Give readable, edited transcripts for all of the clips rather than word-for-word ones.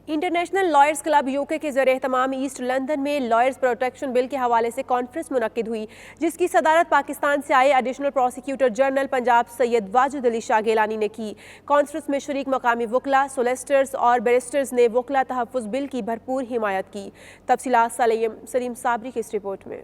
International lawyers club UK के ज़रिए एहतमाम east London में लॉयर्स प्रोटेक्शन बिल के हवाले से कॉन्फ्रेंस मुनक्किद हुई, जिसकी सदारत पाकिस्तान से आए additional prosecutor general Punjab Syed Wajid Ali Shah Gilani ने की। कॉन्फ्रेंस में शरीक मकामी वकला, सोलिसिटर्स और बैरिस्टर्स ने वकला तहफ़्फ़ुज़ बिल की भरपूर हिमायत की। तफसीलात सलीम साबरी की इस रिपोर्ट में।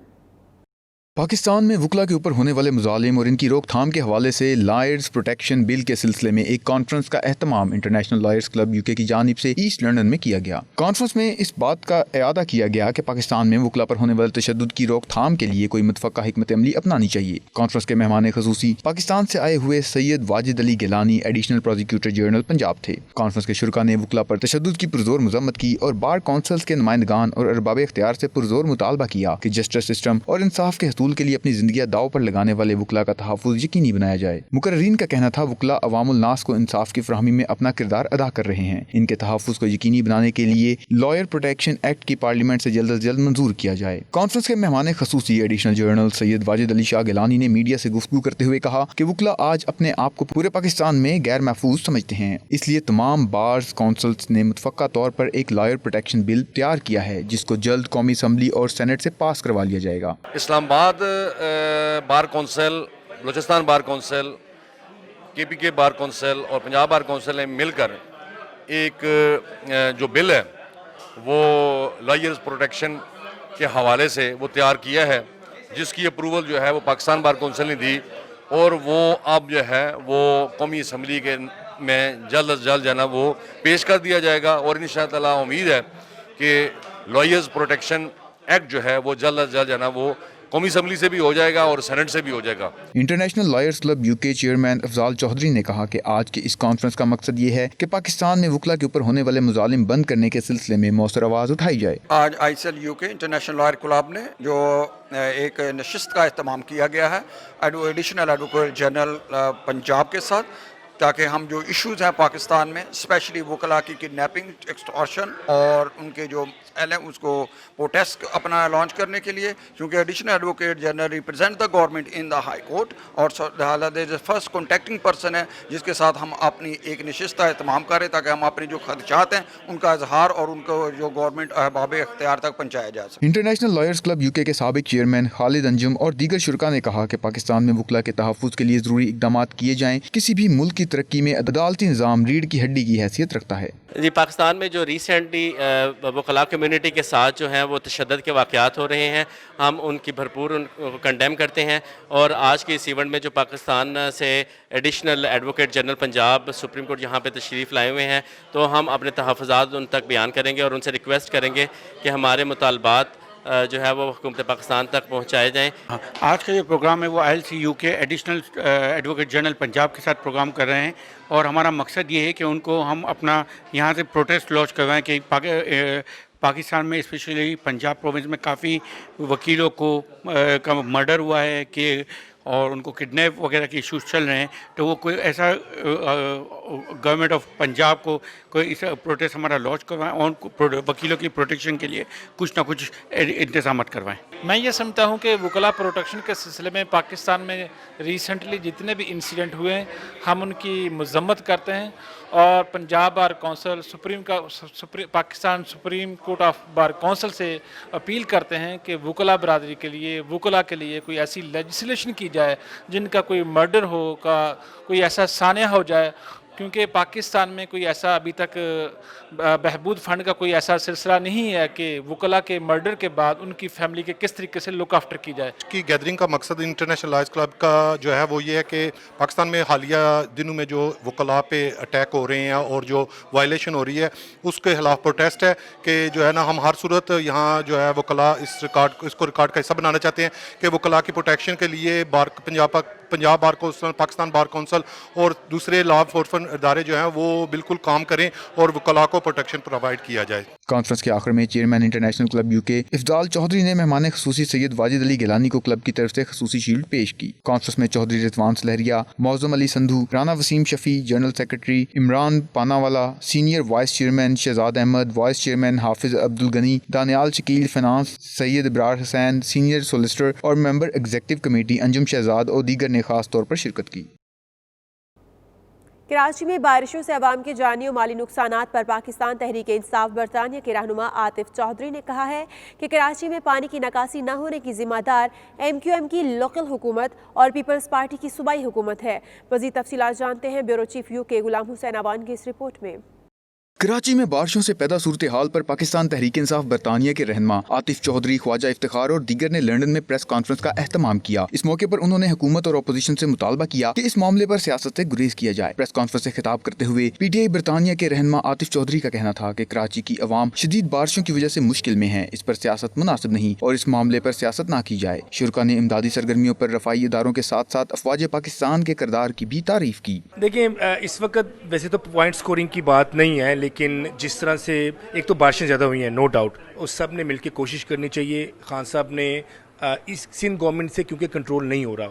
पाकिस्तान में वकला के ऊपर होने वाले मुजालिम और इनकी रोकथाम के हवाले से लॉयर्स प्रोटेक्शन बिल के सिलसिले में एक कॉन्फ्रेंस का एहतमाम इंटरनेशनल लॉयर्स क्लब यूके की जानिब से ईस्ट लंदन में किया गया। कॉन्फ्रेंस में इस बात का इयादा किया गया कि पाकिस्तान में वकला पर होने वाले तशद्दुद की रोकथाम के लिए कोई मुतफ़क्का हिकमत अमली अपनानी चाहिए। कॉन्फ्रेंस के मेहमान ख़ुसूसी पाकिस्तान से आए हुए Syed Wajid Ali Gilani additional prosecutor general Punjab थे। कॉन्फ्रेंस के शुरका ने वकला पर तशद्दुद की पुरजोर मजम्मत की और बार काउंसिल्स के नुमाइंदगान और अरबाब इख्तियार से पुरजोर मुतालबा किया कि जस्टिस सिस्टम और इंसाफ के हसूल के लिए अपनी जिंदगी दाव पर लगाने वाले वकला का तहफ़्फ़ुज़ यकीनी बनाया जाए। मुकर्रीन का कहना था वकला अवामुल नास को इंसाफ की फराहमी में अपना किरदार अदा कर रहे हैं। इनके तहफ़्फ़ुज़ को यकीनी बनाने के लिए लॉयर प्रोटेक्शन एक्ट की पार्लियामेंट से जल्द अज जल्द मंजूर किया जाए। कॉन्फ्रेंस के मेहमान ख़ुसूसी एडिशनल जनरल सैयद वाजिद अली शाह गिलानी ने मीडिया से गुफ्तगू करते हुए कहा कि वकला आज अपने आप को पूरे पाकिस्तान में गैर महफूज समझते हैं, इसलिए तमाम बार्स काउंसिल्स ने मुतफ़क्का तौर पर एक लॉयर प्रोटेक्शन बिल तैयार किया है, जिसको जल्द कौमी असम्बली और सेनेट से पास करवा लिया जाएगा। Islamabad bar council, Balochistan bar council, KPK bar council और पंजाब बार कौंसिल ने मिलकर एक जो बिल है वो लॉयर्स प्रोटेक्शन के हवाले से वो तैयार किया है, जिसकी अप्रूवल जो है वो पाकिस्तान बार कौंसिल ने दी और वो अब जो है वो कौमी असम्बली के में जल्द अज जल्द जो है ना वो पेश कर दिया जाएगा। और इंशाअल्लाह उम्मीद है कि लॉयर्स प्रोटेक्शन एक्ट जो है वो जल्द अज जल्द जो है ना वो कौमी असम्बली से भी हो जाएगा और सेनेट से भी हो जाएगा। International lawyers club UK chairman Afzal Chaudhry ने कहा कि आज के इस कॉन्फ्रेंस का मकसद ये है कि पाकिस्तान में वकला के ऊपर होने वाले मुजालिम बंद करने के सिलसिले में मौसर आवाज़ उठाई जाए। आज ICL UK international lawyer club ने जो एक नशिस्त का इस्तेमाम किया गया है एडिशनल एडवोकेट जनरल पंजाब के साथ, ताकि हम जो इश्यूज़ हैं पाकिस्तान में स्पेशली वकला की किडनैपिंग, एक्सटॉर्शन और उनके जो उसको प्रोटेस्ट अपना लॉन्च करने के लिए, क्योंकि additional advocate general represent the government in the high court और फर्स्ट कॉन्टेक्टिंग पर्सन है जिसके साथ हम अपनी एक नशिस्त का एहतमाम करें ताकि हम अपने जो खदशात हैं उनका इजहार और उनको जो गवर्नमेंट अहबाब इख्तियार तक पहुँचाया जा सके। इंटरनेशनल लॉयर्स क्लब यूके के साबिक चेयरमैन खालिद अंजुम और दीगर शुरका ने कहा कि पाकिस्तान में वकला के तहफ़्फ़ुज़ के लिए ज़रूरी इक़दाम किए जाएँ। किसी भी मुल्क की तरक्की में अदालती निज़ाम रीढ़ की हड्डी की हैसियत रखता है। जी, पाकिस्तान में जो रिसेंटली वकला कम्युनिटी के साथ जो हैं वो तशद्दुद के वाक़यात हो रहे हैं, हम उनकी भरपूर कंडेम करते हैं। और आज के इस इवेंट में जो पाकिस्तान से additional advocate general Punjab supreme court यहाँ पे तशरीफ़ लाए हुए हैं, तो हम अपने तहफ़्फ़ुज़ात उन तक बयान करेंगे और उनसे रिक्वेस्ट करेंगे कि हमारे मुतालबात जो है वो हुकूमत पाकिस्तान तक पहुँचाए जाएँ। आज का जो प्रोग्राम है वो ILC UK additional advocate general Punjab के साथ प्रोग्राम कर रहे हैं और हमारा मकसद ये है कि उनको हम अपना यहाँ से प्रोटेस्ट लॉन्च करवाएं कि पाकिस्तान में स्पेशली पंजाब प्रोविंस में काफ़ी वकीलों को का मर्डर हुआ है कि और उनको किडनैप वगैरह के इश्यूज चल रहे हैं, तो वो कोई ऐसा गवर्नमेंट ऑफ पंजाब को कोई इस प्रोटेस्ट हमारा लॉन्च करवाएं और वकीलों की प्रोटेक्शन के लिए कुछ ना कुछ इंतजाम करवाएं। मैं ये समझता हूँ कि वकला प्रोटेक्शन के सिलसिले में पाकिस्तान में रिसेंटली जितने भी इंसिडेंट हुए हैं हम उनकी मजम्मत करते हैं और Punjab bar council Pakistan supreme court of bar council से अपील करते हैं कि वकला बरादरी के लिए, वकला के लिए कोई ऐसी लेजिस्लेशन की जाए जिनका कोई मर्डर हो का कोई ऐसा सानिया हो जाए, क्योंकि पाकिस्तान में कोई ऐसा अभी तक बहबूद फ़ंड का कोई ऐसा सिलसिला नहीं है कि वकला के मर्डर के बाद उनकी फैमिली के किस तरीके से लुक आफ्टर की जाए। की गैदरिंग का मकसद इंटरनेशनल लॉयर्स क्लब का जो है वो ये है कि पाकिस्तान में हालिया दिनों में जो वकला पे अटैक हो रहे हैं और जो वायलेशन हो रही है उसके खिलाफ प्रोटेस्ट है कि जो है ना हम हर सूरत यहाँ जो है वकला इसको रिकॉर्ड का हिस्सा बनाना चाहते हैं कि वकला की प्रोटेक्शन के लिए Punjab bar council, Pakistan bar council और दूसरे लॉ एनफोर्समेंट इदारे जो हैं वो बिल्कुल काम करें और वकला को प्रोटेक्शन प्रोवाइड किया जाए। कॉन्फ्रेंस के आखिर में chairman international club UK Afzal Chaudhry ने मेहमान ख़ुसूसी सैयद वाजिद अली गिलानी को क्लब की तरफ से ख़ुसूसी शील्ड पेश की। कॉन्फ्रेंस में Chaudhry Rizwan Salahria, Moazzam Ali Sandhu, Rana Waseem Shafi, general secretary Imran Panawala, senior vice chairman Shahzad Ahmed, vice chairman Hafiz Abdul Ghani, Daniyal Shakeel finance, Syed Ibrar Hussain, senior solicitor और member executive committee Anjum Shahzad और दीगर ने खास तौर पर शिरकत की। کراچی میں بارشوں سے عوام کے جانی و مالی نقصانات پر پاکستان تحریک انصاف برطانیہ کے رہنما عاطف چودھری نے کہا ہے کہ کراچی میں پانی کی نکاسی نہ ہونے کی ذمہ دار MQM کی لوکل حکومت اور پیپلز پارٹی کی صوبائی حکومت ہے۔ مزید تفصیلات جانتے ہیں بیورو چیف UK غلام حسین اوان کی اس رپورٹ میں۔ کراچی میں بارشوں سے پیدا صورتحال پر پاکستان تحریک انصاف برطانیہ کے رہنما عاطف چودھری، خواجہ افتخار اور دیگر نے لندن میں پریس کانفرنس کا اہتمام کیا۔ اس موقع پر انہوں نے حکومت اور اپوزیشن سے مطالبہ کیا کہ اس معاملے پر سیاست سے گریز کیا جائے۔ پریس کانفرنس سے خطاب کرتے ہوئے PTI برطانیہ کے رہنما عاطف چودھری کا کہنا تھا کہ کراچی کی عوام شدید بارشوں کی وجہ سے مشکل میں ہے، اس پر سیاست مناسب نہیں اور اس معاملے پر سیاست نہ کی جائے۔ شرکا نے امدادی سرگرمیوں پر رفائی اداروں کے ساتھ ساتھ افواج پاکستان کے کردار کی بھی تعریف کی۔ دیکھیں، اس وقت ویسے تو پوائنٹ سکورنگ کی بات نہیں ہے، لیکن جس طرح سے ایک تو بارشیں زیادہ ہوئی ہیں، نو ڈاؤٹ، اور سب نے مل کے کوشش کرنی چاہیے۔ خان صاحب نے اس سندھ گورنمنٹ سے کیونکہ کنٹرول نہیں ہو رہا،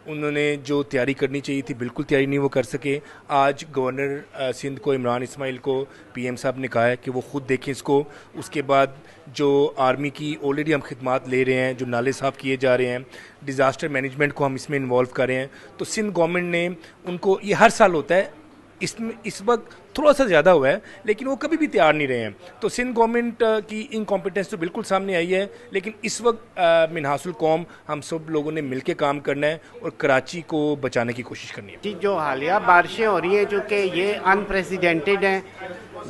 انہوں نے جو تیاری کرنی چاہیے تھی بالکل تیاری نہیں وہ کر سکے۔ آج گورنر سندھ کو عمران اسماعیل کو PM صاحب نے کہا ہے کہ وہ خود دیکھیں اس کو۔ اس کے بعد جو آرمی کی آلریڈی ہم خدمات لے رہے ہیں، جو نالے صاف کیے جا رہے ہیں، ڈیزاسٹر مینجمنٹ کو ہم اس میں انوالو کر رہے ہیں، تو سندھ گورنمنٹ نے ان کو، یہ ہر سال ہوتا ہے، اس وقت تھوڑا سا زیادہ ہوا ہے لیکن وہ کبھی بھی تیار نہیں رہے ہیں۔ تو سندھ گورنمنٹ کی انکمپیٹنس تو بالکل سامنے آئی ہے، لیکن اس وقت منحاص القوم ہم سب لوگوں نے مل کے کام کرنا ہے اور کراچی کو بچانے کی کوشش کرنی ہے۔ جو حالیہ بارشیں ہو رہی ہیں جو کہ یہ انپریسیڈنٹڈ ہیں،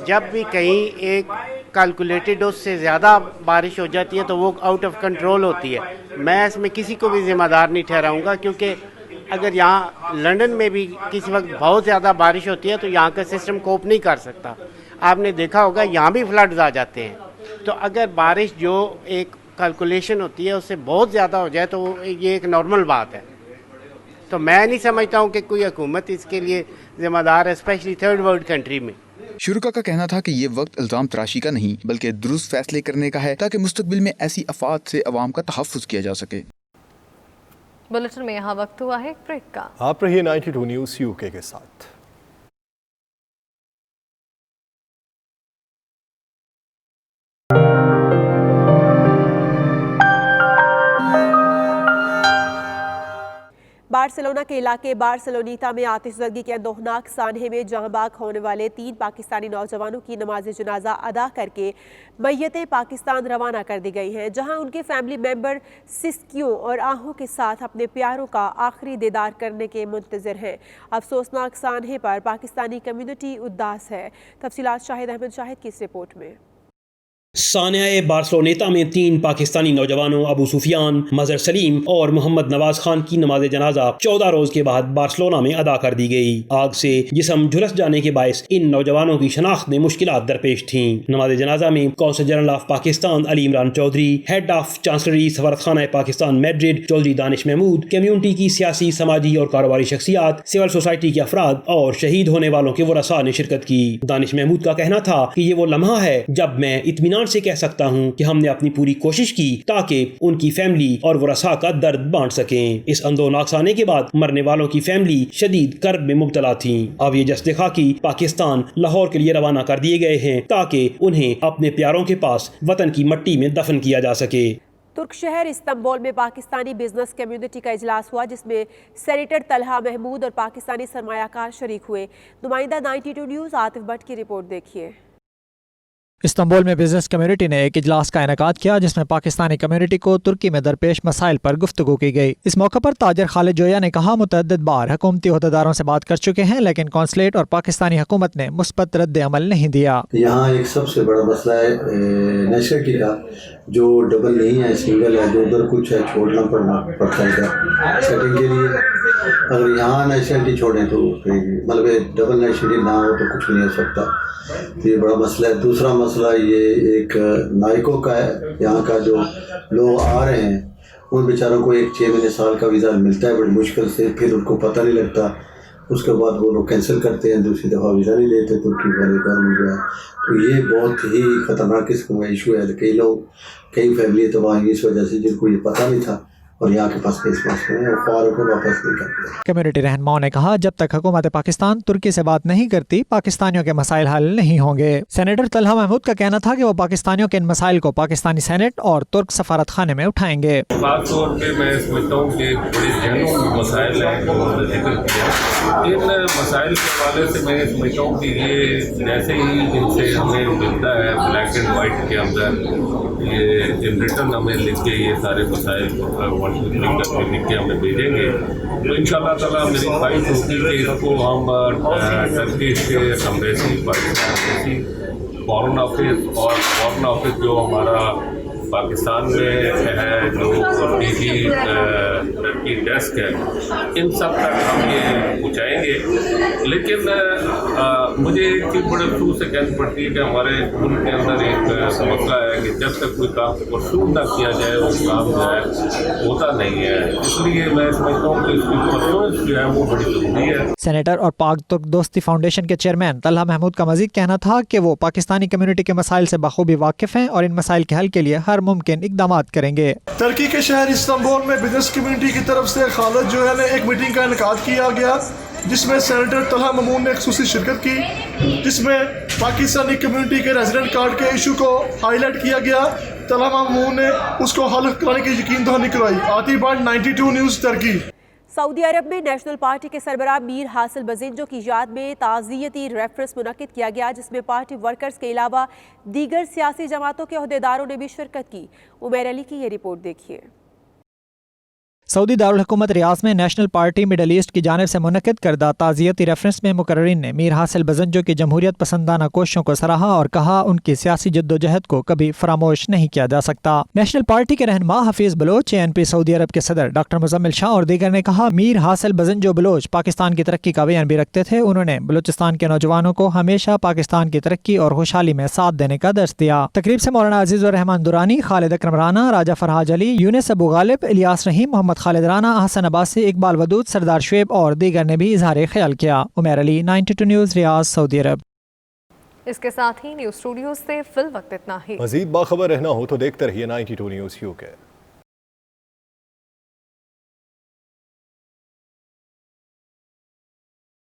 جب بھی کہیں ایک کیلکولیٹڈ اس سے زیادہ بارش ہو جاتی ہے تو وہ آؤٹ آف کنٹرول ہوتی ہے۔ میں اس میں کسی کو بھی ذمہ دار نہیں ٹھہراؤں گا، کیونکہ اگر یہاں لندن میں بھی کسی وقت بہت زیادہ بارش ہوتی ہے تو یہاں کا سسٹم کوپ نہیں کر سکتا۔ آپ نے دیکھا ہوگا یہاں بھی فلڈز آ جاتے ہیں۔ تو اگر بارش جو ایک کیلکولیشن ہوتی ہے اس سے بہت زیادہ ہو جائے تو یہ ایک نارمل بات ہے۔ تو میں نہیں سمجھتا ہوں کہ کوئی حکومت اس کے لیے ذمہ دار ہے، اسپیشلی تھرڈ ورلڈ کنٹری میں۔ شرکا کا کہنا تھا کہ یہ وقت الزام تراشی کا نہیں بلکہ درست فیصلے کرنے کا ہے تاکہ مستقبل میں ایسی آفات سے عوام کا تحفظ کیا جا سکے۔ بلٹن میں یہاں وقت ہوا ہے ایک بریک کا۔ آپ رہیے 92 نیوز UK کے ساتھ۔ بارسلونا کے علاقے بارسلونیتا میں آتش زدگی کے اندوہناک سانحے میں جاں بحق ہونے والے 3 پاکستانی نوجوانوں کی نماز جنازہ ادا کر کے میتیں پاکستان روانہ کر دی گئی ہیں، جہاں ان کے فیملی ممبر سسکیوں اور آہوں کے ساتھ اپنے پیاروں کا آخری دیدار کرنے کے منتظر ہیں۔ افسوسناک سانحے پر پاکستانی کمیونٹی اداس ہے۔ تفصیلات شاہد احمد شاہد کی اس رپورٹ میں۔ سانحہ بارسلونیتا میں 3 پاکستانی نوجوانوں ابو سفیان، مظہر سلیم اور محمد نواز خان کی نماز جنازہ 14 روز کے بعد بارسلونا میں ادا کر دی گئی۔ آگ سے جسم جھلس جانے کے باعث ان نوجوانوں کی شناخت میں مشکلات درپیش تھیں۔ نماز جنازہ میں consul general of Pakistan Ali Imran Chaudhry, head of chancellery سفارتخانہ پاکستان میڈرڈ چودھری دانش محمود، کمیونٹی کی سیاسی، سماجی اور کاروباری شخصیات، سول سوسائٹی کے افراد اور شہید ہونے والوں کے ورثاء نے شرکت کی۔ دانش محمود کا کہنا تھا کہ یہ وہ لمحہ ہے جب میں اطمینان سے کہہ سکتا ہوں کہ ہم نے اپنی پوری کوشش کی تاکہ ان کی فیملی اور ورثاء کا درد بانٹ سکیں۔ اس اندوہناک سانحے کے بعد مرنے والوں کی فیملی شدید کرب میں مبتلا تھیں۔ اب یہ جسد خاکی پاکستان لاہور کے لیے روانہ کر دیے گئے ہیں تاکہ انہیں اپنے پیاروں کے پاس وطن کی مٹی میں دفن کیا جا سکے۔ ترک شہر استنبول میں پاکستانی بزنس کمیونٹی کا اجلاس ہوا، جس میں سینیٹر طلحہ محمود اور پاکستانی سرمایہ کار شریک ہوئے۔ نمائندہ 92 نیوز عاطف بھٹ کی رپورٹ دیکھیے۔ استنبول میں بزنس کمیونٹی نے ایک اجلاس کا انعقاد کیا جس میں پاکستانی کمیونٹی کو ترکی میں درپیش مسائل پر گفتگو کی گئی۔ اس موقع پر تاجر خالد جویا نے کہا متعدد بار حکومتی عہدیداروں سے بات کر چکے ہیں لیکن کونسلیٹ اور پاکستانی حکومت نے مثبت رد عمل نہیں دیا۔ یہاں ایک سب سے بڑا مسئلہ ہے نیشنلٹی کا، جو ڈبل نہیں ہے، سنگل ہے، جو ادھر کچھ ہے چھوڑنا پڑتا ہے سیٹنگ کے لیے۔ اگر یہاں نیشنلٹی چھوڑیں تو مطلب ڈبل نیشنلٹی نہ ہو تو کچھ نہیں ہو سکتا، یہ بڑا مسئلہ ہے۔ دوسرا مسئلہ یہ ایک نائکوں کا ہے، یہاں کا جو لوگ آ رہے ہیں ان بیچاروں کو ایک 6 مہینے سال کا ویزا ملتا ہے بڑی مشکل سے، پھر ان کو پتہ نہیں لگتا، اس کے بعد وہ لوگ کینسل کرتے ہیں، دوسری دفعہ ویزا نہیں لیتے ترکی والے گورنمنٹ جو ہے۔ تو یہ بہت ہی خطرناک قسم کا ایشو ہے۔ کئی لوگ، کئی فیملی تباہ ہوئی اس وجہ سے جن کو یہ پتہ نہیں تھا اور यहाँ के पास फेस मास्क नहीं है, वो ख्वारों को वापस नहीं करते। कम्युनिटी रहनुमाओं ने कहा जब तक हुकूमत पाकिस्तान तुर्की से बात नहीं करती पाकिस्तानियों के मसाइल हल नहीं होंगे। सेनेटर तलहा महमूद का कहना था कि वो पाकिस्तानियों के इन मसाइल को पाकिस्तानी सेनेट और तुर्क सफारत खाने में उठाएंगे। खास तौर पे मैं समझता हूँ कि बड़े जहनों मसाइल हैं जो उन्होंने जिक्र किया। इन मसाइल के हवाले से मैं समझता हूँ कि ये जैसे ही इनसे हमें मिलता है ब्लैक एंड वाइट के अंदर, ये इन रिटर्न हमें लिख के ये सारे मसाइल करके लिख के हमें भेजेंगे तो इंशाअल्लाह ताला मेरी ख्वाहिश होगी कि इसको हम टर्की के एम्बेसी, पाकिस्तान फॉरेन ऑफिस और फॉरेन ऑफिस जो हमारा पाकिस्तान में है, जो डीजी टर्की डेस्क है, इन सब तक हम ये पहुँचाएँगे। लेकिन मुझे एक चीज़ बड़े अफसोस से कहनी पड़ती है कि हमारे मुल्क के अंदर एक मसला है कि जब तक कोई काम परसूम ना किया जाए वो काम जो है होता नहीं है। इसलिए मैं समझता हूँ कि इसकी परफॉर्मेंस जो है वो बड़ी ज़रूरी है। सेनेटर और पाक तुर्क दोस्ती फाउंडेशन के चेयरमैन तलहा महमूद का मजीद कहना था कि वो पाकिस्तानी कम्युनिटी के मसाइल से बखूबी वाकिफ़ हैं और इन मसाइल के हल के लिए हर मुमकिन इकदामात करेंगे। तुर्की के शहर इस्तांबुल में बिजनेस कम्युनिटी की तरफ से खालिद जो है एक मीटिंग का इनेकाद किया गया, जिसमें सेनेटर तलहा महमूद ने खुसूसी शिरकत की, जिसमें पाकिस्तानी कम्युनिटी के रेजिडेंट कार्ड के इशू को हाईलाइट किया गया। तलहा महमूद ने उसको हल कराने की यकीन दहानी करवाई। आती बात 92 न्यूज़ तुर्की। सऊदी अरब में नेशनल पार्टी के सरबराह मीर हासिल बजिंजो की याद में ताज़ियती रेफरेंस मुनक्किद किया गया, जिसमें पार्टी वर्कर्स के अलावा दीगर सियासी जमातों के अहदेदारों ने भी शिरकत की। उमर अली की ये रिपोर्ट देखिए। सऊदी दारुल हुकूमत रियाज में नेशनल पार्टी मिडल ईस्ट की जानिब से मुनक्किद करदा ताज़ियती रेफरेंस में मुकर्रिरीन ने मीर हासिल बजिंजो की जमहूरियत पसंदाना कोशिशों को सराहा और कहा उनकी सियासी जद्दोजहद को कभी फरामोश नहीं किया जा सकता। नेशनल पार्टी के रहनुमा हफीज बलोच, ANP सऊदी अरब के सदर डॉक्टर मुजम्मिल शाह और दीगर ने कहा मीर हासिल बजिंजो बलोच पाकिस्तान की तरक्की का बयान भी रखते थे। उन्होंने बलोचिस्तान के नौजवानों को हमेशा पाकिस्तान की तरक्की और खुशहाली में साथ देने का दर्स दिया। तकरीब से मौलाना अजीजुर रहमान दुरानी, खालिद अकरम राना, राजा फरहाज अली, यूनिस अबू गालिब, इलियास रहीम, मोहम्मद खालिद राना, अब्बासी, इकबाल वदूद, सरदार शुएब और दीगर ने भी इजहार ख्याल किया। उमर अली, 92 न्यूज़, रियाज, सऊदी अरब। इसके साथ ही न्यूज़ स्टूडियो से फिल वक्त इतना ही। मज़ीद बाखबर रहना हो तो देखते रहिए 92 न्यूज़ UK।